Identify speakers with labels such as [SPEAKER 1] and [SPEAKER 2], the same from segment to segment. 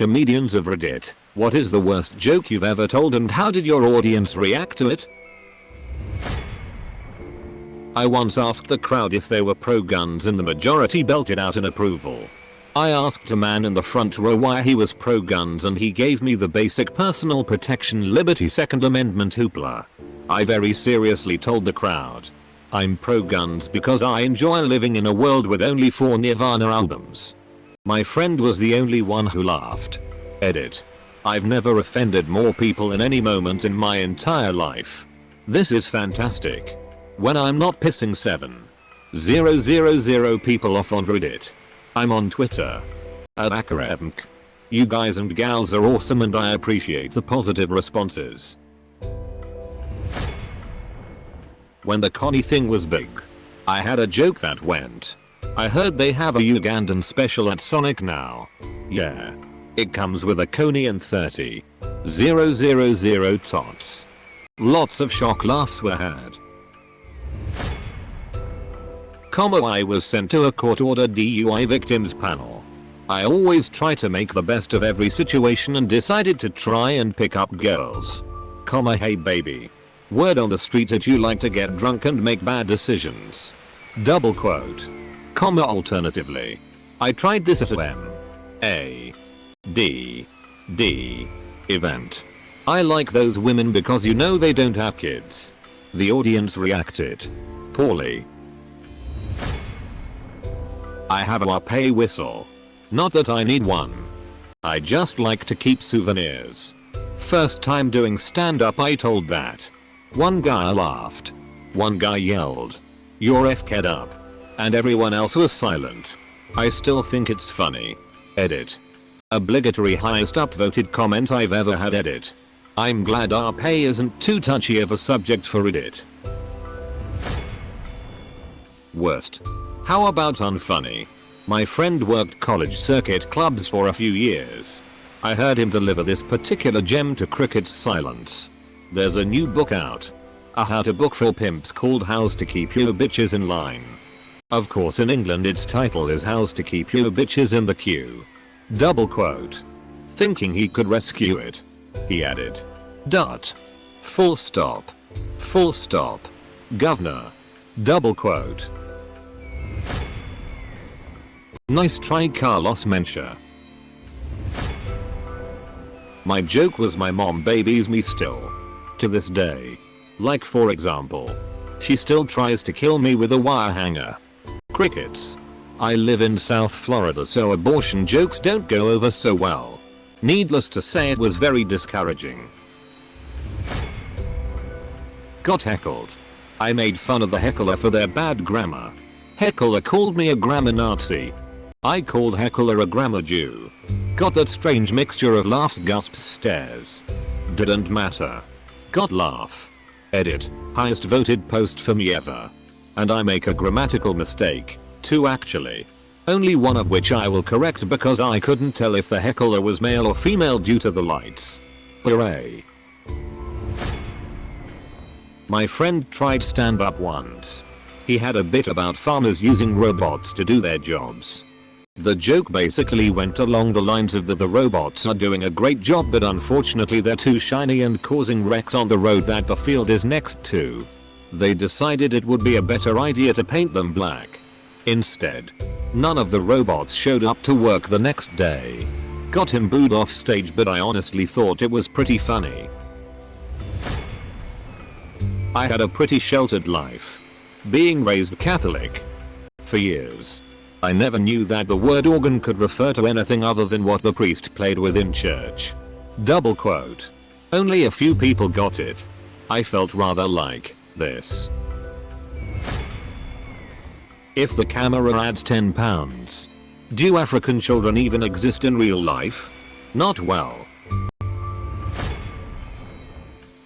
[SPEAKER 1] comedians of Reddit, what is the worst joke you've ever told and how did your audience react to it? I once asked the crowd if they were pro-guns and the majority belted out in approval. I asked a man in the front row why he was pro-guns and he gave me the basic personal protection liberty Second Amendment hoopla. I very seriously told the crowd, I'm pro-guns because I enjoy living in a world with only 4 Nirvana albums. My friend was the only one who laughed. Edit. I've never offended more people in any moment in my entire life. This is fantastic. When I'm not pissing 7,000 people off on Reddit. I'm on Twitter. At AskReddit. You guys and gals are awesome and I appreciate the positive responses. When the Connie thing was big, I had a joke that went, I heard they have a Ugandan special at Sonic now. Yeah. It comes with a Coney and 30,000 tots. Lots of shock laughs were had. I was sent to a court-ordered DUI victims panel. I always try to make the best of every situation and decided to try and pick up girls. Hey baby. Word on the street that you like to get drunk and make bad decisions. Double quote. Alternatively. I tried this at a M.A.D.D. event. I like those women because you know they don't have kids. The audience reacted poorly. I have a pay whistle. Not that I need one. I just like to keep souvenirs. First time doing stand-up I told that. One guy laughed. One guy yelled, "You're f***ed up." And everyone else was silent. I still think it's funny. Edit. Obligatory highest upvoted comment I've ever had. Edit. I'm glad our pay isn't too touchy of a subject for Reddit. Worst. How about unfunny? My friend worked college circuit clubs for a few years. I heard him deliver this particular gem to cricket's silence. There's a new book out. A how-to book for pimps called How's to Keep Your Bitches in Line. Of course in England its title is How's to Keep Your Bitches in the Queue. Double quote. Thinking he could rescue it, he added. Dot. Full stop. Full stop. Governor. Double quote. Nice try Carlos Mencia. My joke was my mom babies me still. To this day. Like for example. She still tries to kill me with a wire hanger. Crickets. I live in South Florida so abortion jokes don't go over so well. Needless to say it was very discouraging. Got heckled. I made fun of the heckler for their bad grammar. Heckler called me a grammar Nazi. I called heckler a grammar Jew. Got that strange mixture of laughs, gasps, stares. Didn't matter. Got laugh. Edit. Highest voted post for me ever. And I make a grammatical mistake. 2 actually. Only one of which I will correct because I couldn't tell if the heckler was male or female due to the lights. Hooray. My friend tried stand-up once. He had a bit about farmers using robots to do their jobs. The joke basically went along the lines of the robots are doing a great job but unfortunately they're too shiny and causing wrecks on the road that the field is next to. They decided it would be a better idea to paint them black. Instead, none of the robots showed up to work the next day. Got him booed off stage but I honestly thought it was pretty funny. I had a pretty sheltered life. Being raised Catholic. For years. I never knew that the word organ could refer to anything other than what the priest played within church. Double quote. Only a few people got it. I felt rather like this. If the camera adds 10 pounds. Do African children even exist in real life? Not well.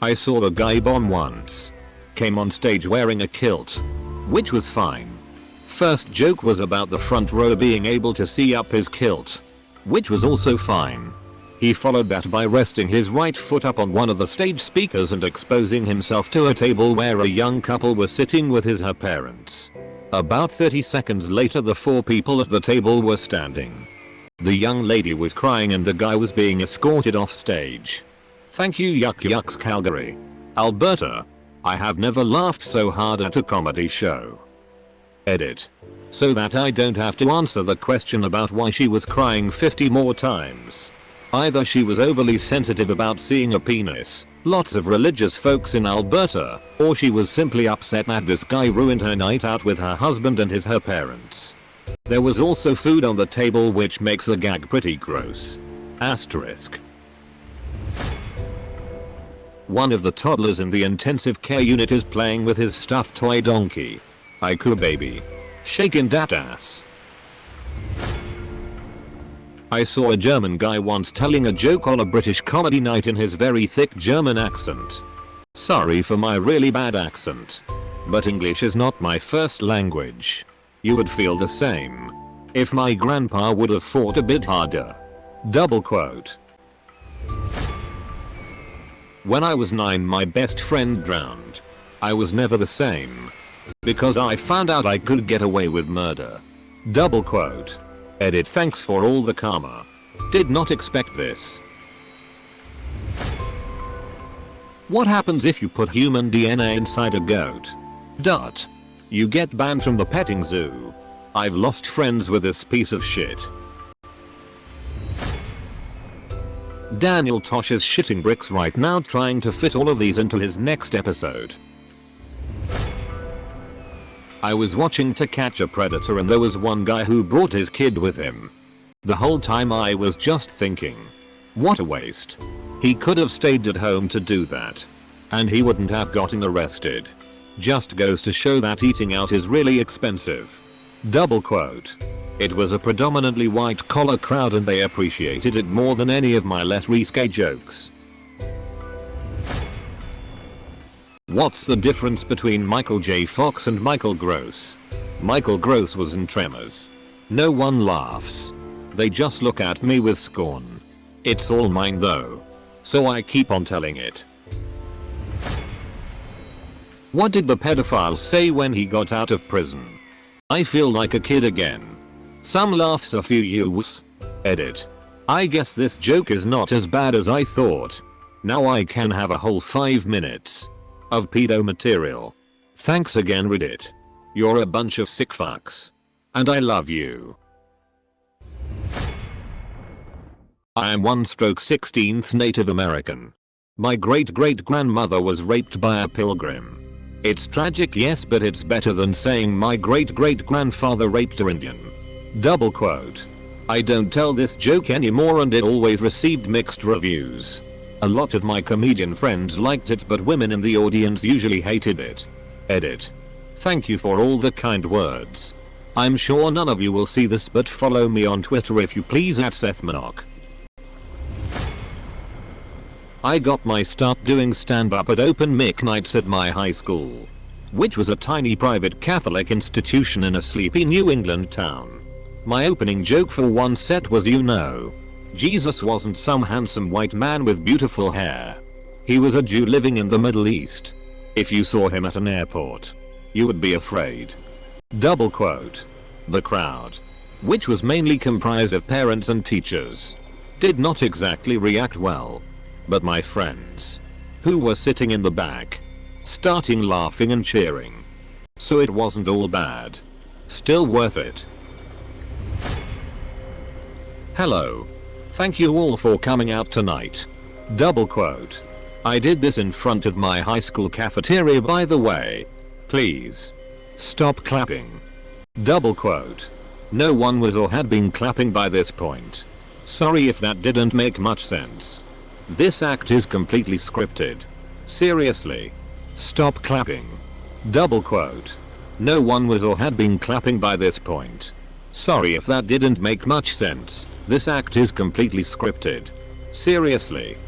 [SPEAKER 1] I saw the guy bomb once. Came on stage wearing a kilt. Which was fine. First joke was about the front row being able to see up his kilt. Which was also fine. He followed that by resting his right foot up on one of the stage speakers and exposing himself to a table where a young couple were sitting with her parents. About 30 seconds later the 4 people at the table were standing. The young lady was crying and the guy was being escorted off stage. Thank you Yuck Yucks Calgary. Alberta. I have never laughed so hard at a comedy show. Edit. So that I don't have to answer the question about why she was crying 50 more times. Either she was overly sensitive about seeing a penis, lots of religious folks in Alberta, or she was simply upset that this guy ruined her night out with her husband and her parents. There was also food on the table which makes the gag pretty gross. Asterisk. One of the toddlers in the intensive care unit is playing with his stuffed toy donkey. Aiku baby. Shaking that ass. I saw a German guy once telling a joke on a British comedy night in his very thick German accent. Sorry for my really bad accent. But English is not my first language. You would feel the same if my grandpa would have fought a bit harder. Double quote. When I was 9 my best friend drowned. I was never the same. Because I found out I could get away with murder. Double quote. Edit. Thanks for all the karma. Did not expect this. What happens if you put human DNA inside a goat? Dot. You get banned from the petting zoo. I've lost friends with this piece of shit. Daniel Tosh is shitting bricks right now trying to fit all of these into his next episode. I was watching To Catch a Predator and there was one guy who brought his kid with him. The whole time I was just thinking, what a waste. He could have stayed at home to do that. And he wouldn't have gotten arrested. Just goes to show that eating out is really expensive. Double quote. It was a predominantly white collar crowd and they appreciated it more than any of my less risque jokes. What's the difference between Michael J. Fox and Michael Gross? Michael Gross was in Tremors. No one laughs. They just look at me with scorn. It's all mine though. So I keep on telling it. What did the pedophile say when he got out of prison? I feel like a kid again. Some laughs, a few yews. Edit. I guess this joke is not as bad as I thought. Now I can have a whole 5 minutes of pedo material. Thanks again Reddit. You're a bunch of sick fucks. And I love you. I am 1/16th Native American. My great-great-grandmother was raped by a pilgrim. It's tragic yes but it's better than saying my great-great-grandfather raped an Indian. Double quote. I don't tell this joke anymore and it always received mixed reviews. A lot of my comedian friends liked it but women in the audience usually hated it. Edit. Thank you for all the kind words. I'm sure none of you will see this but follow me on Twitter if you please at SethManock. I got my start doing stand-up at open mic nights at my high school, which was a tiny private Catholic institution in a sleepy New England town. My opening joke for one set was Jesus wasn't some handsome white man with beautiful hair. He was a Jew living in the Middle East. If you saw him at an airport, you would be afraid. Double quote. The crowd, which was mainly comprised of parents and teachers, did not exactly react well. But my friends, who were sitting in the back, starting laughing and cheering. So it wasn't all bad. Still worth it. Hello. Thank you all for coming out tonight. Double quote. I did this in front of my high school cafeteria by the way. Please. Stop clapping. Double quote. No one was or had been clapping by this point. Sorry if that didn't make much sense. This act is completely scripted. Seriously. Stop clapping. Double quote. No one was or had been clapping by this point. Sorry if that didn't make much sense. This act is completely scripted. Seriously.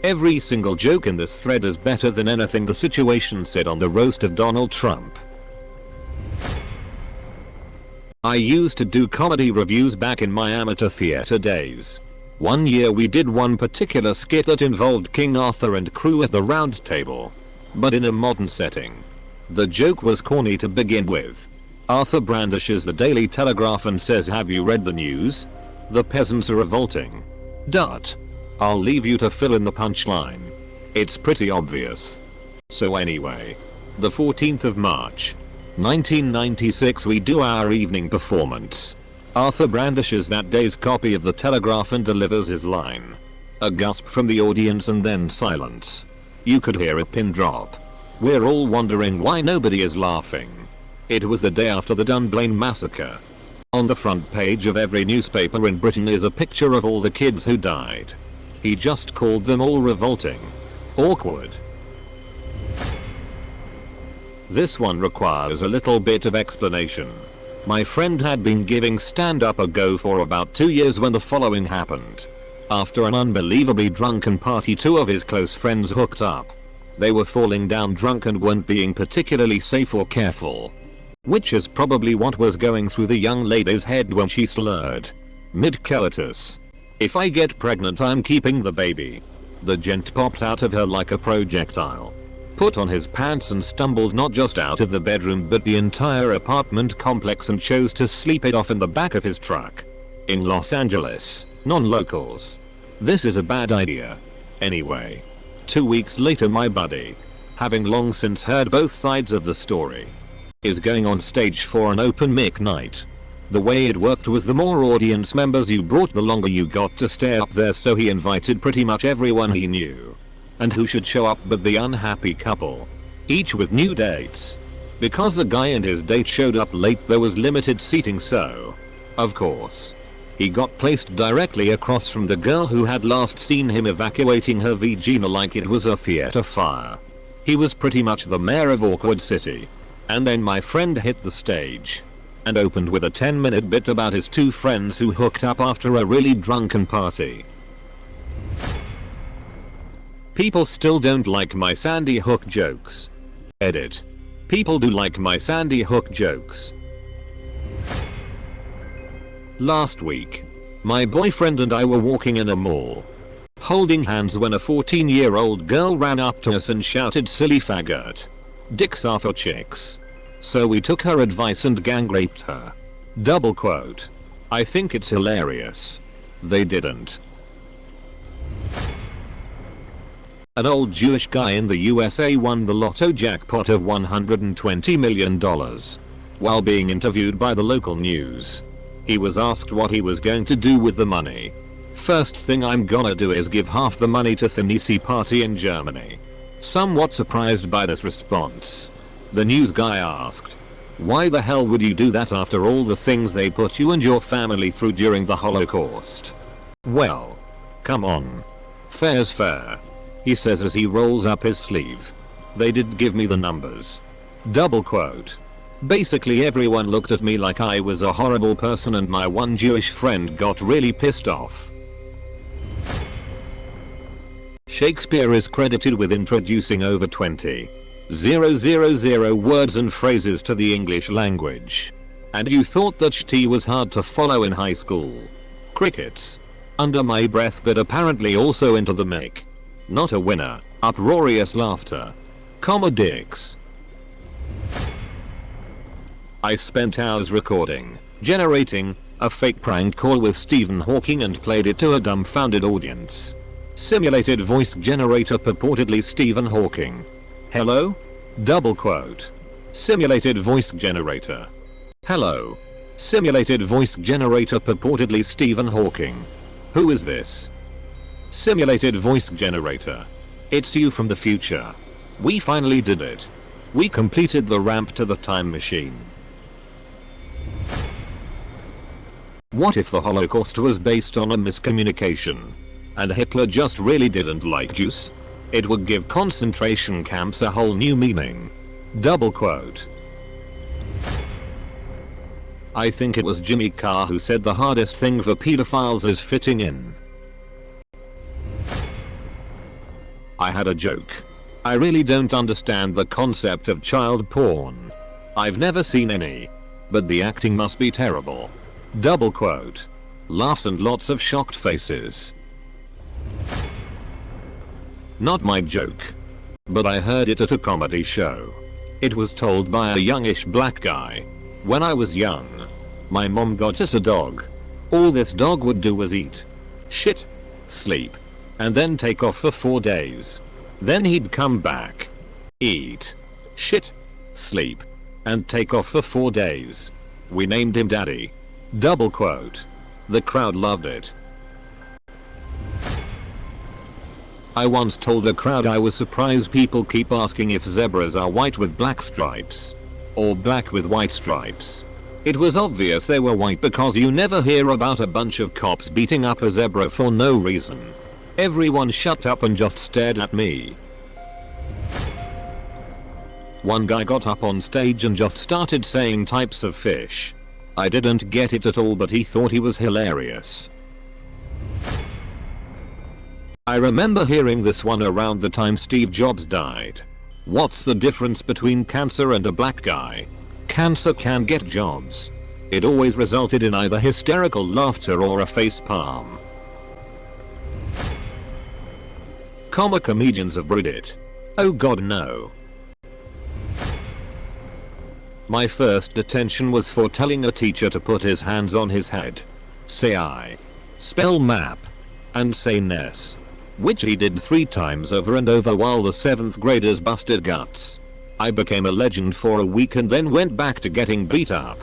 [SPEAKER 1] Every single joke in this thread is better than anything the situation said on the roast of Donald Trump. I used to do comedy reviews back in my amateur theater days. One year we did one particular skit that involved King Arthur and crew at the round table, but in a modern setting. The joke was corny to begin with. Arthur brandishes the Daily Telegraph and says, have you read the news? The peasants are revolting. Dot. I'll leave you to fill in the punchline. It's pretty obvious. So anyway, the 14th of March, 1996, we do our evening performance. Arthur brandishes that day's copy of the Telegraph and delivers his line. A gasp from the audience and then silence. You could hear a pin drop. We're all wondering why nobody is laughing. It was the day after the Dunblane massacre. On the front page of every newspaper in Britain is a picture of all the kids who died. He just called them all revolting. Awkward. This one requires a little bit of explanation. My friend had been giving stand-up a go for about 2 years when the following happened. After an unbelievably drunken party, 2 of his close friends hooked up. They were falling down drunk and weren't being particularly safe or careful. Which is probably what was going through the young lady's head when she slurred. Mid-coitus. If I get pregnant, I'm keeping the baby. The gent popped out of her like a projectile. Put on his pants and stumbled not just out of the bedroom but the entire apartment complex and chose to sleep it off in the back of his truck. In Los Angeles, non-locals. This is a bad idea. Anyway. 2 weeks later, my buddy, having long since heard both sides of the story, is going on stage for an open mic night. The way it worked was the more audience members you brought, the longer you got to stay up there, so he invited pretty much everyone he knew. And who should show up but the unhappy couple. Each with new dates. Because the guy and his date showed up late, there was limited seating, so, of course, he got placed directly across from the girl who had last seen him evacuating her vagina like it was a theater fire. He was pretty much the mayor of Awkward City. And then my friend hit the stage and opened with a 10-minute bit about his 2 friends who hooked up after a really drunken party. People still don't like my Sandy Hook jokes. Edit. People do like my Sandy Hook jokes. Last week, my boyfriend and I were walking in a mall, holding hands, when a 14-year-old girl ran up to us and shouted, "Silly faggot. Dicks are for chicks." So we took her advice and gang raped her. Double quote. I think it's hilarious. They didn't. An old Jewish guy in the USA won the lotto jackpot of $120 million. While being interviewed by the local news, he was asked what he was going to do with the money. "First thing I'm gonna do is give half the money to the Nazi party in Germany." Somewhat surprised by this response, the news guy asked, "Why the hell would you do that after all the things they put you and your family through during the Holocaust?" "Well, come on. Fair's fair," he says as he rolls up his sleeve. "They did give me the numbers." Double quote. "Basically everyone looked at me like I was a horrible person and my one Jewish friend got really pissed off." Shakespeare is credited with introducing over 20,000 words and phrases to the English language. And you thought that ht was hard to follow in high school. Crickets. Under my breath, but apparently also into the mic. Not a winner. Uproarious laughter. Comma dicks. I spent hours recording, generating, a fake prank call with Stephen Hawking and played it to a dumbfounded audience. Simulated voice generator purportedly Stephen Hawking. "Hello?" Double quote. Simulated voice generator. "Hello. Simulated voice generator purportedly Stephen Hawking. Who is this?" Simulated voice generator. "It's you from the future. We finally did it. We completed the ramp to the time machine." What if the Holocaust was based on a miscommunication? And Hitler just really didn't like Jews? It would give concentration camps a whole new meaning. Double quote. I think it was Jimmy Carr who said the hardest thing for pedophiles is fitting in. I had a joke. I really don't understand the concept of child porn. I've never seen any. But the acting must be terrible. Double quote. Laughs and lots of shocked faces. Not my joke. But I heard it at a comedy show. It was told by a youngish black guy. When I was young, my mom got us a dog. All this dog would do was eat, shit, sleep, and then take off for 4 days. Then he'd come back, eat, shit, sleep, and take off for 4 days. We named him Daddy. Double quote. The crowd loved it. I once told a crowd I was surprised people keep asking if zebras are white with black stripes or black with white stripes. It was obvious they were white because you never hear about a bunch of cops beating up a zebra for no reason. Everyone shut up and just stared at me. One guy got up on stage and just started saying types of fish. I didn't get it at all, but he thought he was hilarious. I remember hearing this one around the time Steve Jobs died. What's the difference between cancer and a black guy? Cancer can get jobs. It always resulted in either hysterical laughter or a face palm. Comedians of Reddit. Oh god no. My first detention was for telling a teacher to put his hands on his head, say I, spell map, and say Ness, which he did 3 times over and over while the 7th graders busted guts. I became a legend for a week and then went back to getting beat up.